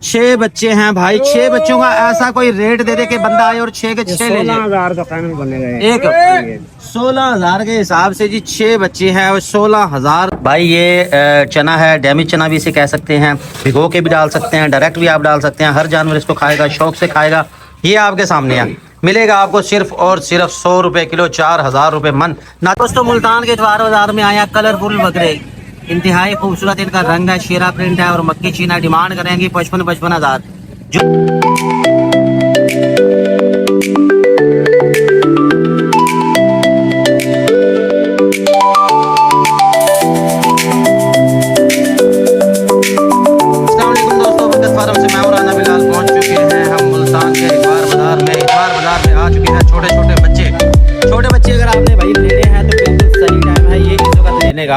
6 बच्चे हैं भाई, 6 बच्चों का ऐसा कोई रेट दे दे कि बंदा आए और 6 के 6 ले ले। 16,000 का फाइनल बनेगा एक 16,000 के हिसाब से जी 6 बच्चे हैं और 16,000। भाई ये चना है, डैमेज चना भी इसे कह सकते हैं, भिगो के भी डाल सकते हैं, डायरेक्ट भी आप डाल सकते हैं। हर जानवर इसको खाएगा, शौक से खाएगा। ये आपके सामने है, मिलेगा आपको सिर्फ और सिर्फ 100 रुपए किलो, 4,000 रुपए मन। ना दोस्तों मुल्तान के इतवार बाजार में आया कलरफुल बकरे, इंतहाई खूबसूरत इनका रंग है, शेरा प्रिंट है और मक्की चीना। डिमांड करेंगी 55,000।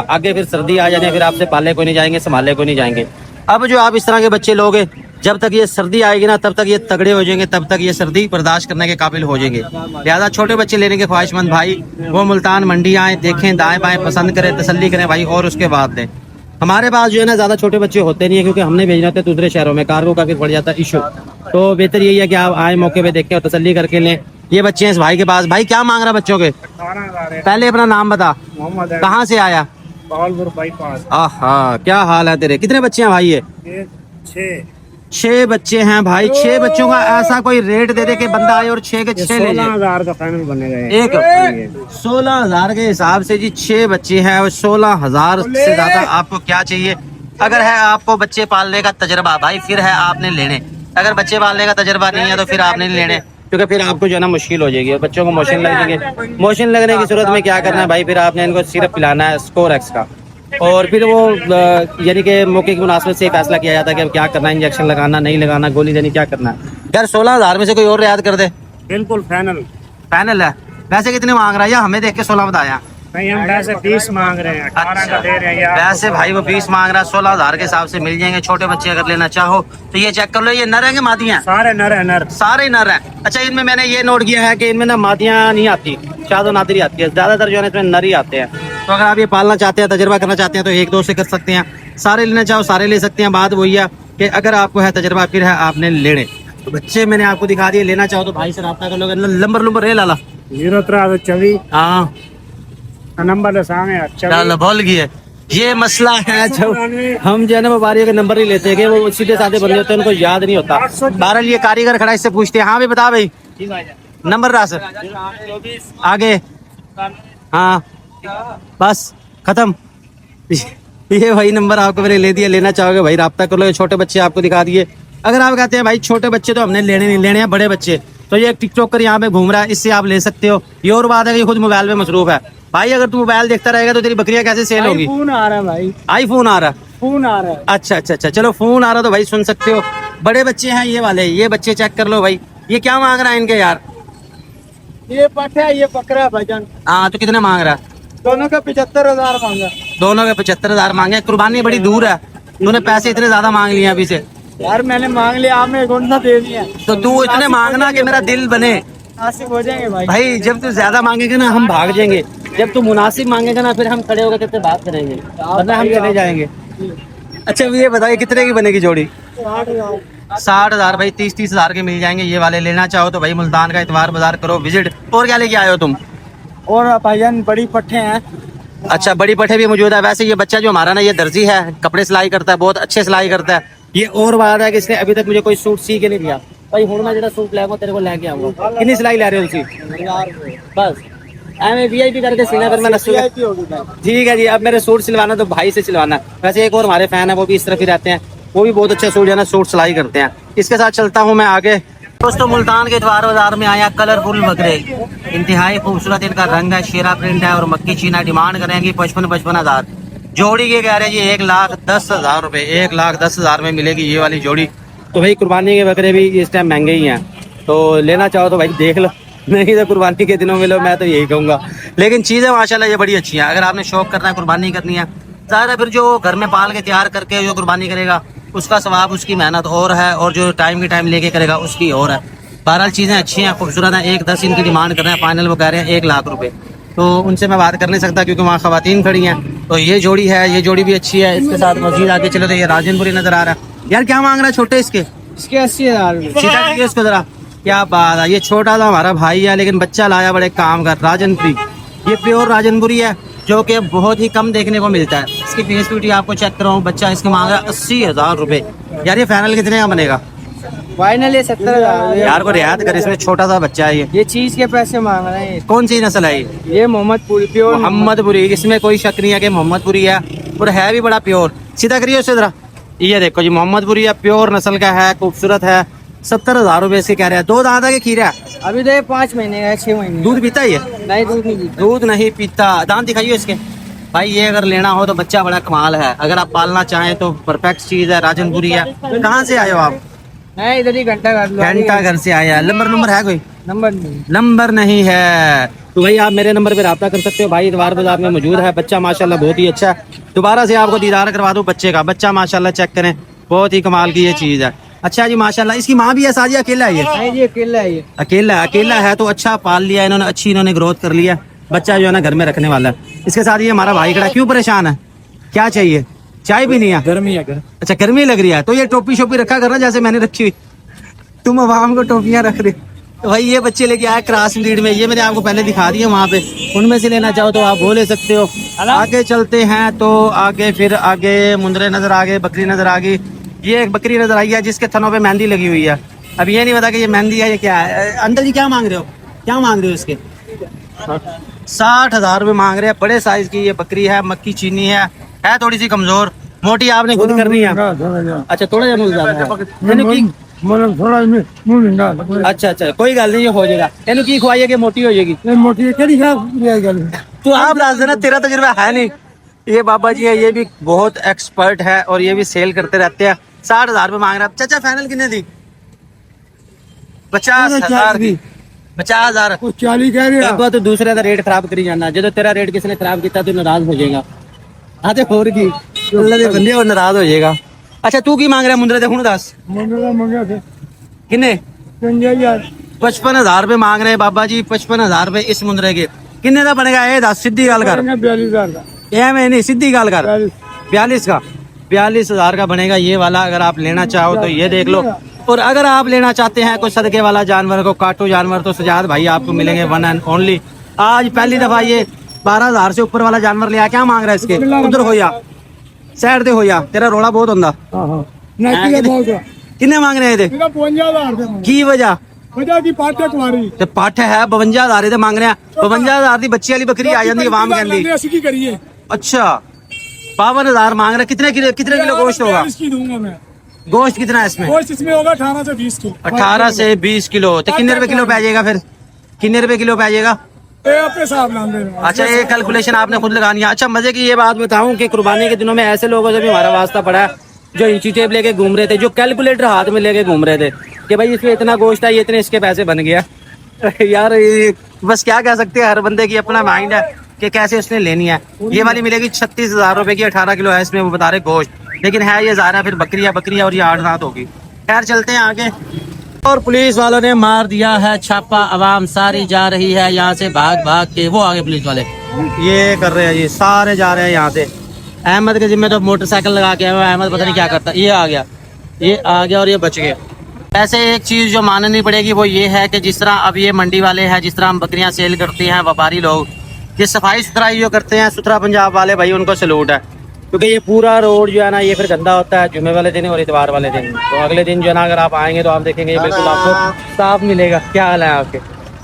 आगे फिर सर्दी आ जाने, फिर आपसे पाले को नहीं जाएंगे, संभाले को नहीं जाएंगे। अब जो आप इस तरह के बच्चे लोगे, जब तक ये सर्दी आएगी ना तब तक ये तगड़े हो जाएंगे, तब तक ये सर्दी बर्दाश्त करने के काबिल हो जाएंगे। लिहाजा छोटे बच्चे लेने के ख्वाहिशमंद भाई वो मुल्तान मंडी आए, देखें, दाएं बाएं पसंद करें, तसल्ली करें भाई और उसके बाद दें। हमारे पास जो है ना ज्यादा छोटे बच्चे होते नहीं है, क्योंकि हमने भेजना होता है दूसरे शहरों में, कार्गो का फिर बढ़ जाता है इशू। तो बेहतर यही है कि आप आए, मौके पे देखें और तसल्ली करके लें। ये बच्चे हैं इस भाई के पास। भाई क्या मांग रहा बच्चों के? 18,000। पहले अपना नाम बता, कहाँ से आया? बहावलपुर बाईपास। आहा, क्या हाल है तेरे? कितने बच्चे हैं भाई? ये 6 बच्चे हैं भाई। 6 बच्चों का ऐसा कोई रेट दे दे कि बंदा आए और 6 के 6 ले ले। 16,000 का फाइनल बनेगा एक 16,000 के हिसाब से जी 6 बच्चे हैं और 16,000 से ज्यादा आपको क्या चाहिए? अगर है आपको बच्चे पालने का तजर्बा भाई, फिर है आपने लेने। अगर बच्चे पालने का तजर्बा नहीं है तो फिर आपने नहीं लेने, क्योंकि फिर आपको जो है ना मुश्किल हो जाएगी। बच्चों को मोशन लग जाएंगे। मोशन लगने की सूरत में क्या करना है भाई, फिर आपने इनको सिर्फ पिलाना है स्कोरेक्स का, और फिर वो यानी कि मौके की मुनासिबत से फैसला किया जाता है कि अब क्या करना है, इंजेक्शन लगाना, नहीं लगाना, गोली देनी, क्या करना है। यार 16,000 में से कोई और रियायत कर दे। बिल्कुल फाइनल है। वैसे कितने मांग रहा है? या हमें देख के 16 बताया? नहीं, हम वैसे 20 मांग रहे हैं, 18 का दे रहे हैं यार। वैसे भाई वो 20 मांग रहा है, 16,000 के हिसाब से मिल जाएंगे। छोटे बच्चे अगर लेना चाहो तो ये चेक कर लो। ये नर है कि मादियां? सारे नर है, नर सारे नर है। अच्छा, इनमें मैंने ये नोट किया है कि इनमें ना मादियां नहीं आती, शादो नादरी आती है। ज्यादातर जो है इसमें नर ही आते हैं। तो अगर आप ये पालना चाहते हैं, तजर्बा करना चाहते हैं तो 1-2 से कर सकते हैं। सारे लेना चाहो सारे ले सकते हैं। बात वही है कि अगर आपको है तजर्बा, फिर है आपने लेने। तो बच्चे मैंने आपको दिखा दिए, लेना चाहो तो भाई से रब्ता कर लोगे। नंबर रे लाला 0324। हाँ नंबर सामने भूल गए। ये मसला है, जब हम जो है ना व्यापारियों के नंबर ही लेते हैं कि वो सीधे साधे बंदे होते हैं, उनको याद नहीं होता। बहरहाल ये कारीगर खड़ा, इससे पूछते हैं। हाँ भी बता भाई नंबर रहा सर आगे। हाँ बस खत्म। ये भाई नंबर आपको मैंने ले दिया, लेना चाहोगे भाई रब्ता कर लो। ये छोटे बच्चे आपको दिखा दिए। अगर आप कहते हैं भाई छोटे बच्चे तो हमने लेने नहीं, लेने हैं बड़े बच्चे, तो ये टिकटॉकर यहाँ पे घूम रहा है, इससे आप ले सकते हो। ये और बात है कि खुद मोबाइल में मसरूफ है भाई। अगर तू मोबाइल देखता रहेगा तो तेरी बकरियां कैसे सेल होगी? फोन आ रहा है भाई, आईफोन आ रहा है। फोन आ रहा है। अच्छा, चलो फोन आ रहा तो भाई सुन सकते हो। बड़े बच्चे हैं ये वाले, ये बच्चे चेक कर लो भाई। ये क्या मांग रहा है इनके यार? ये पठा है, ये बकरा है भाईजान। हाँ तो कितने मांग रहा है? दोनों का 75,000 मांगा। दोनों के 75,000 मांगे। कुर्बानी बड़ी दूर है, तूने पैसे इतने ज्यादा मांग लिए अभी से। यार मैंने मांग लिया, आपने कौन सा दे दिया? तो तू इतने मांगना कि मेरा दिल बने। मुनासिब हो जाएंगे भाई। भाई जब तू ज्यादा मांगेगा ना हम भाग जाएंगे, जब तू मुनासिब मांगेगा ना फिर हम खड़े होकर कितने बात करेंगे, वरना हम चले जाएंगे। अच्छा ये बताइए कितने की बनेगी जोड़ी? 60,000 भाई। 30,000 के मिल जाएंगे ये वाले। लेना चाहो तो भाई मुल्तान का इतवार बाजार करो विजिट। और क्या लेके आए हो तुम? और भाईजान बड़ी पट्टे हैं। अच्छा बड़ी पट्टे भी मौजूद है। वैसे ये बच्चा जो हमारा ना ये दर्जी है, कपड़े सिलाई करता है, बहुत अच्छे सिलाई करता है। ये और बात है कि इसने अभी तक मुझे कोई सूट सी के नहीं दिया भाई। हूँ मैं जो सूट लेगा तेरे को लेके आऊंगा। कितनी सिलाई ले रहे हो उसकी? बस VIP करके सीना पर मैं ठीक है जी। अब मेरे सूट सिलवाना तो भाई से सिलवाना। वैसे एक और हमारे फैन है, वो भी इस तरफ ही रहते हैं, वो भी बहुत अच्छा सूट है ना, सूट सिलाई करते हैं। इसके साथ चलता हूँ मैं आगे। दोस्तों मुल्तान के इतवार बाजार में आया कलरफुल बकरे, इंतहाई खूबसूरत इनका रंग है, शेरा प्रिंट है और मक्की चीना। डिमांड करेंगे 55,000। जोड़ी के कह रहे हैं जी 1,10,000 रुपए। 1,10,000 में मिलेगी ये वाली जोड़ी। तो भाई कुर्बानी के बकरे भी इस टाइम महंगे ही हैं, तो लेना चाहो तो भाई देख लो, नहीं तो कुर्बानी के दिनों में लो, मैं तो यही कहूँगा। लेकिन चीज़ें माशाल्लाह ये बड़ी अच्छी हैं। अगर आपने शौक करना है, कुर्बानी करनी है, ज़्यादा फिर जो घर में पाल के तैयार करके जो कुर्बानी करेगा उसका सवाब, उसकी मेहनत और है, और जो टाइम की टाइम लेके करेगा उसकी और है। बहरहाल चीज़ें अच्छी हैं, खूबसूरत हैं। 1,10 इनकी डिमांड कर रहे हैं, फाइनल वो कह रहे हैं 1,00,000 रुपये। तो उनसे मैं बात कर नहीं सकता क्योंकि वहाँ ख़वातीन खड़ी हैं। तो ये जोड़ी है, ये जोड़ी भी अच्छी है। इसके साथ मजीद आगे चलो तो ये राजनपुरी नज़र आ रहा है। यार क्या मांग रहा है छोटे इसके? इसके 80,000 सीधा करिए इसको जरा। क्या बात है, ये छोटा सा हमारा भाई है लेकिन बच्चा लाया बड़े काम का, राजनपुरी। ये प्योर राजनपुरी है जो कि बहुत ही कम देखने को मिलता है। इसकी फेस ब्यूटी आपको चेक कराऊँ, बच्चा इसके मांग रहा है 80,000 रुपए। यार ये फाइनल कितने का बनेगा? फाइनल ये 70,000। यार को रियायत कर, इसमें छोटा सा बच्चा है। ये चीज के पैसे मांग रहे हैं। कौन सी नस्ल है ये मोहम्मदपुरी प्योर मोहम्मदपुरी। इसमें कोई शक नहीं है कि मोहम्मदपुरी है और है भी बड़ा प्योर। सीधा करिए उससे जरा। ये देखो जी मोहम्मदपुरी है, प्योर नस्ल का है, खूबसूरत है। 70,000 रुपए इसके कह रहे हैं। 2 दांत है कि खीरा? अभी तो 5 महीने का है, 6 महीने। दूध पीता है ये? नहीं दूध नहीं पीता। दूध नहीं पीता। दांत दिखाइए इसके। भाई ये अगर लेना हो तो बच्चा बड़ा कमाल है। अगर आप पालना चाहें तो परफेक्ट चीज है, राजनपुरी है। कहाँ से आए हो आप? मैं इधर ही घंटा घर से आया। नंबर है कोई? नंबर नहीं है तो भाई आप मेरे नंबर पे रब्ता कर सकते हो। भाई इतवार बाजार में मौजूद है। बच्चा माशाल्लाह बहुत ही अच्छा है। दोबारा से आपको दीदार करवा दूं बच्चे का। बच्चा माशाल्लाह चेक करें, बहुत ही कमाल की ये चीज है। अच्छा जी माशाल्लाह। इसकी माँ भी है साजिया? अकेला है ये? नहीं जी अकेला है ये। अकेला है तो अच्छा पाल लिया इन्होंने, अच्छी इन्होंने ग्रोथ कर लिया। बच्चा जो है ना घर में रखने वाला है। इसके साथ ये हमारा भाई खड़ा। क्यों परेशान है? क्या चाहिए? चाय भी नहीं है? गर्मी है। अच्छा गर्मी लग रही है तो ये टोपी शोपी रखा करना जैसे मैंने रखी हुई। तुम अवाम को टोपियां रख रहे तो भाई ये बच्चे लेके आए क्रॉस ब्रीड में। ये मैंने आपको पहले दिखा दिया वहाँ पे। उनमें से लेना चाहो तो आप वो ले सकते हो। आगे चलते हैं तो आगे मुंदरे नजर आ गए, बकरी नजर आ गई। ये एक बकरी नजर आई है जिसके थनों पे मेहंदी लगी हुई है। अब ये नहीं पता कि ये मेहंदी है ये क्या है। अंकल जी क्या मांग रहे हो? क्या मांग रहे हो इसके? 60,000 रुपये मांग रहे हैं। बड़े साइज की ये बकरी है, मक्की चीनी है थोड़ी सी कमजोर। मोटी आपने खुद करनी है? अच्छा थोड़ा अच्छा कोई गल नहीं, हो जाएगा। तेन की खुआइए कि मोटी हो जाएगी? तो आप दस देना, तेरा तजुर्बा है नहीं। ये बाबा जी है, ये भी बहुत एक्सपर्ट है और ये भी सेल करते रहते हैं। 60,000 रुपये मांग रहा है। चाचा फाइनल कितने दी? 50,000 की। 50,000 40 कह रहे एक बार तो दूसरे का रेट खराब करी जाना। जो तेरा रेट किसने खराब किया तो नाराज हो जाएगा। हाँ तो होर की अल्लाह दे बंदे और नाराज हो जाएगा। अच्छा तू की मांग रहा है मुंदरे ते? हुण दस किन्ने? 55,000 रुपये मांग रहे हैं बाबा जी। 55,000 रुपये इस मुंदरे के। किन्ने का बनेगा ये दस? सीधी गल कर। 42,000 का। मैं नहीं, सीधी गल कर। 42 का? 42,000 का बनेगा ये वाला। अगर आप लेना चाहो तो ये देख लो। और अगर आप लेना चाहते हैं कोई सदके वाला जानवर को, काटो जानवर, तो सजाद भाई आपको मिलेंगे वन एंड ओनली। आज पहली दफा ये 12,000 से ऊपर वाला जानवर लिया। क्या मांग रहा है इसके? उधर हो या साइड दे हो या, तेरा रोला बहुत होंदा। किन्ने मांग रहे थे? 52,000 की वजह? की पाठे कुमारी ते पठ है 52,000 ते मांग रहे हैं। 52,000 की बच्ची वाली बकरी आ जाती आवाम कहती। अच्छा 52,000 मांग रहे। कितने किलो गोश्त होगा? दूंगा मैं। गोश्त कितना है इसमें? गोश्त इसमें होगा 18 से 20 किलो। 18 से 20 किलो। तो कितने रुपए किलो पै जाएगा फिर? कितने रुपए किलो पै जाएगा? अपने साहब नाम दे। अच्छा ये कैलकुलेशन आपने खुद लगानी है। अच्छा मजे की ये बात बताऊं कि कुर्बानी के दिनों में ऐसे लोगों से भी हमारा वास्ता पड़ा है जो इंची टेप लेके घूम रहे थे, जो कैलकुलेटर हाथ में लेके घूम रहे थे कि भाई इसमें इतना गोश्त है, ये इतने इसके पैसे बन गया। यार ये बस क्या कह सकते हैं, हर बंदे की अपना माइंड है कि कैसे उसने लेनी है। ये वाली मिलेगी 36,000 रुपए की। 18 किलो है इसमें, वो बता रहे गोश्त, लेकिन है ये ज़्यादा। फिर बकरी और ये 8 दांत होगी। खैर चलते हैं आगे। और पुलिस वालों ने मार दिया है छापा। आवाम सारी जा रही है यहाँ से भाग के। वो आगे पुलिस वाले ये कर रहे हैं, ये सारे जा रहे हैं यहाँ से। अहमद के जिम्मे तो मोटरसाइकिल लगा के आया। अहमद पता नहीं क्या करता। ये आ गया और ये बच गए। ऐसे एक चीज़ जो माननी पड़ेगी वो ये है कि जिस तरह अब ये मंडी वाले हैं, जिस तरह हम बकरियां सेल करते हैं, व्यापारी लोग, ये सफाई सुथराई जो करते हैं, सुथरा पंजाब वाले भाई, उनको सैल्यूट है। क्योंकि ये पूरा रोड जो है ना, ये फिर गंदा होता है जुम्मे वाले दिन और इतवार वाले दिन। तो अगले दिन जो है ना अगर आप आएंगे तो आप देखेंगे ये बिल्कुल आपको साफ मिलेगा। क्या हाल है आपके?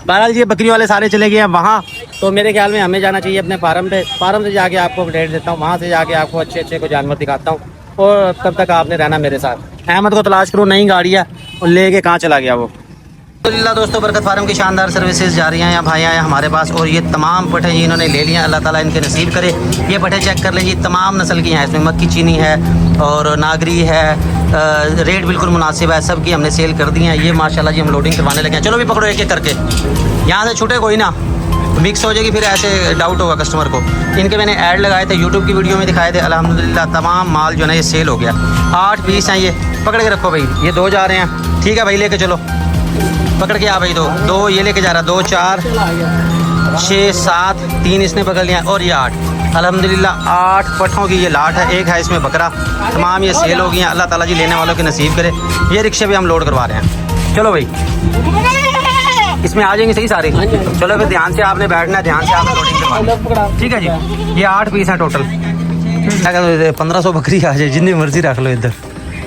बहरहाल ये बकरी वाले सारे चले गए हैं वहाँ। तो मेरे ख्याल में हमें जाना चाहिए अपने फार्म पे। फार्म से जाके आपको अपडेट देता हूँ, वहाँ से जाके आपको अच्छे को जानवर दिखाता हूँ। और तब तक आपने रहना मेरे साथ। अहमद को तलाश करो, नई गाड़ी है और लेके कहाँ चला गया वो। अल्हम्दुलिल्लाह दोस्तों, बरकत फार्म की शानदार सर्विसेज जा रही हैं। यहाँ भाई आए हमारे पास और ये तमाम पट्ठे जी इन्होंने ले लिया। अल्लाह ताला इनके नसीब करे। ये पट्ठे चेक कर लीजिए, तमाम नस्ल की हैं। इसमें मक्की चीनी है और नागरी है। रेट बिल्कुल मुनासिब है। सब की हमने सेल कर दी हैं। ये माशाल्लाह जी हम लोडिंग करवाने लगे हैं। चलो भी पकड़ो एक एक करके, यहाँ से छूटे कोई ना, मिक्स हो जाएगी फिर ऐसे डाउट होगा कस्टमर को। इनके मैंने ऐड लगाए थे, यूट्यूब की वीडियो में दिखाए थे। अल्हम्दुलिल्लाह तमाम माल जो है ये सेल हो गया। 8 पीस हैं। ये पकड़ के रखो भाई, ये 2 जा रहे हैं। ठीक है भाई, लेके चलो, पकड़ के आ भाई। 2 ये लेके जा रहा, 2 4 6, 7, 3 इसने पकड़ लिया और ये 8। अल्हम्दुलिल्लाह 8 पट्ठों की ये लाट है, एक है इसमें बकरा। तमाम ये सेल हो गई हैं। अल्लाह ताला जी लेने वालों की नसीब करे। ये रिक्शे भी हम लोड करवा रहे हैं। चलो भाई, इसमें आ जाएंगे सही सारे। चलो फिर ध्यान से आपने बैठना है, ध्यान से आपने लोडिंग करवानी है। ठीक है जी। ये 8 पीस हैं टोटल। 1500 बकरी आ जाए, जितनी मर्जी रख लो इधर,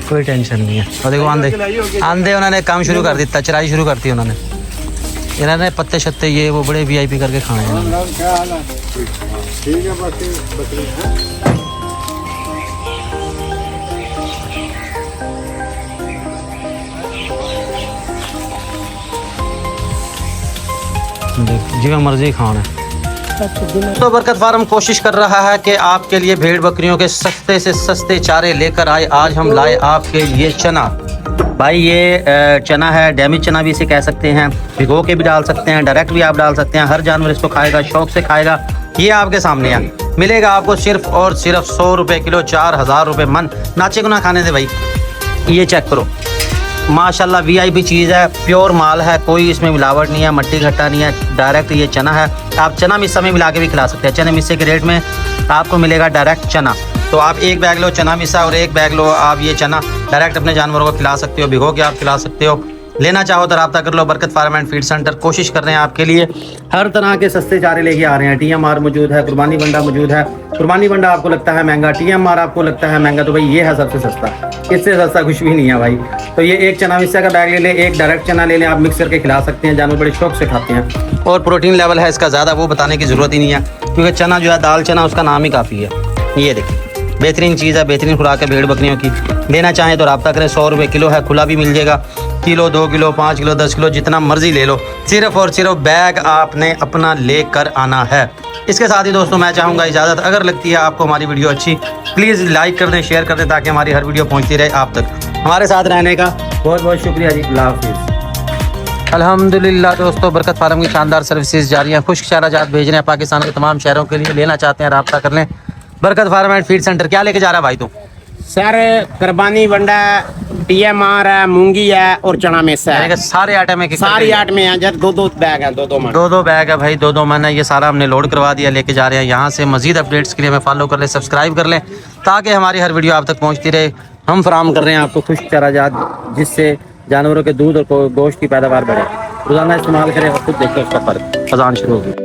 कोई टेंशन नहीं है। और देखो आंधे उन्होंने काम शुरू कर दिया, चराई शुरू करती है उन्होंने। इन्होंने पत्ते शत्ते ये वो बड़े VIP करके खाने हैं। जिਵੇਂ मर्जी खाना है। तो बरकत फार्म कोशिश कर रहा है कि आपके लिए भेड़ बकरियों के सस्ते से सस्ते चारे लेकर आए। आज हम लाए आपके लिए चना। भाई ये चना है, डैमेज चना भी इसे कह सकते हैं, भिगो के भी डाल सकते हैं, डायरेक्ट भी आप डाल सकते हैं। हर जानवर इसको खाएगा, शौक से खाएगा। ये आपके सामने है, मिलेगा आपको सिर्फ और सिर्फ 100 रुपये किलो, 4000 रुपये मन। नाचे को ना खाने दे भाई। ये चेक करो, माशाल्लाह VIP चीज़ है, प्योर माल है, कोई इसमें मिलावट नहीं है, मट्टी घट्टा नहीं है। डायरेक्ट ये चना है, आप चना मिस्सा में मिला के भी खिला सकते हैं। चने मिस्से के रेट में आपको मिलेगा डायरेक्ट चना। तो आप एक बैग लो चना मिस्सा और एक बैग लो आप ये चना, डायरेक्ट अपने जानवरों को खिला सकते हो, भिगो के आप खिला सकते हो। लेना चाहो तो रब्ता कर लो। बरकत फार्म एंड फीड सेंटर कोशिश कर रहे हैं आपके लिए हर तरह के सस्ते चारे लेके आ रहे हैं। TMR मौजूद है, कुर्बानी बंडा मौजूद है। कुर्बानी बंडा आपको लगता है महंगा, TMR आपको लगता है महंगा, तो भाई ये है सबसे सस्ता, इससे सस्ता कुछ भी नहीं है भाई। तो ये एक चना मिस्सा का बैग ले लें, एक डायरेक्ट चना ले लें, आप मिक्स करके खिला सकते हैं। जानवर बड़े शौक से खाते हैं और प्रोटीन लेवल है इसका ज़्यादा, वो बताने की ज़रूरत ही नहीं है, क्योंकि चना जो है दाल चना, उसका नाम ही काफ़ी है। ये देखिए बेहतरीन चीज़ है, बेहतरीन खुराक है भेड़ बकरियों की। लेना चाहें तो रब्ता करें। 100 रुपये किलो है, खुला भी मिल जाएगा। किलो, 2 किलो, 5 किलो, 10 किलो, जितना मर्जी ले लो। सिर्फ और सिर्फ बैग आपने अपना लेकर आना है। इसके साथ ही दोस्तों मैं चाहूँगा इजाज़त। अगर लगती है आपको हमारी वीडियो अच्छी, प्लीज़ लाइक कर दें, शेयर कर दें, ताकि हमारी हर वीडियो पहुँचती रहे आप तक। हमारे साथ रहने का बहुत बहुत शुक्रिया जी। अल्लाह हाफिज़। अल्हम्दुलिल्लाह दोस्तों, बरकत फार्म की शानदार सर्विसेज जारी हैं। खुश्क चारा जात भेज रहे हैं पाकिस्तान के तमाम शहरों के लिए। लेना चाहते हैं रब्ता कर लें। बरकत फार्म एंड फीड सेंटर। क्या लेके जा रहा है भाई तू? सर कुर्बानी बंडा, TMR है, मूंगी है और चना मिस्सा है। सारे आटे में सारी आट में है, जब 2-2 बैग है, 2-2 मन। 2-2 बैग है भाई, 2-2 मन है। ये सारा हमने लोड करवा दिया, लेके जा रहे हैं। यहाँ से मजीद अपडेट्स के लिए हमें फॉलो कर लें, सब्सक्राइब कर लें, ताकि हमारी हर वीडियो आप तक पहुँचती रहे। हम फराहम कर रहे हैं आपको खुश्क चारा जात, जिससे जानवरों के दूध और गोश्त की पैदावार बढ़े। रोजाना इस्तेमाल करें और खुद देखो उसका फर्क। अजान शुरू होगी।